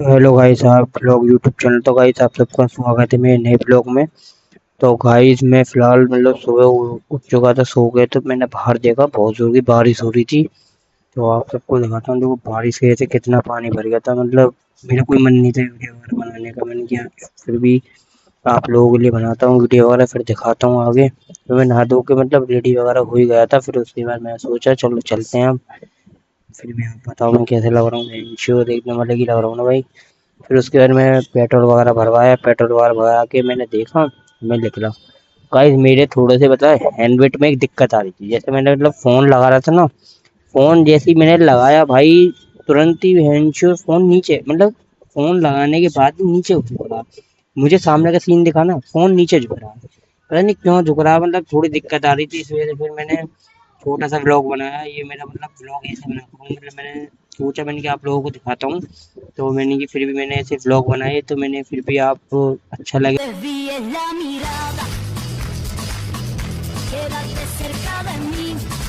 तो hello guys, आप लोग यूट्यूब चैनल। तो गाइस आप सबका स्वागत है मेरे नए ब्लॉग में। तो गाइस मैं फिलहाल मतलब सुबह उठ चुका था, सो गए। तो मैंने बाहर देखा, बहुत जोर की बारिश हो रही थी। तो आप सबको दिखाता हूँ, देखो बारिश की वजह से कितना पानी भर गया था। मतलब मेरा कोई मन नहीं था वीडियो वगैरह बनाने का, मन किया फिर भी आप लोगों के लिए बनाता हूँ वीडियो वगैरह, फिर दिखाता हूँ आगे। तो मैं नहा धो के मतलब रेडी वगैरह हो ही गया था। फिर उसके बाद मैं सोचा चलो चलते हैं अब। फिर भी आप बताओ मैं कैसे लग रहा हूँ। इंश्योर एक नंबर लगी लग रहा हूँ ना भाई। फिर उसके बाद मैं पेट्रोल वगैरह भरवाया, पेट्रोल वगैरह भरा के मैंने देखा, मैं निकला। गाइस मेरे थोड़े से बताए हैंडवेट में एक दिक्कत आ रही थी। जैसे मैंने मतलब फ़ोन लगा रहा था ना, फ़ोन जैसे ही मैंने लगाया भाई, तुरंत ही हैंडशोर फ़ोन नीचे, मतलब फ़ोन लगाने के बाद भी नीचे झुक रहा। मुझे सामने का सीन दिखा ना, फ़ोन नीचे झुक रहा। पता नहीं क्यों झुक रहा, मतलब थोड़ी दिक्कत आ रही थी। इस वजह से फिर मैंने छोटा सा ब्लॉग बनाया। ये मेरा मतलब ब्लॉग ऐसे बनाता हूँ, मतलब मैंने सोचा मैंने कि आप लोगों को दिखाता हूँ। तो मैंने कि फिर भी मैंने ऐसे व्लॉग बनाए, तो मैंने फिर भी आपको अच्छा लगे। Desvíes la mirada, quédate cerca de mí.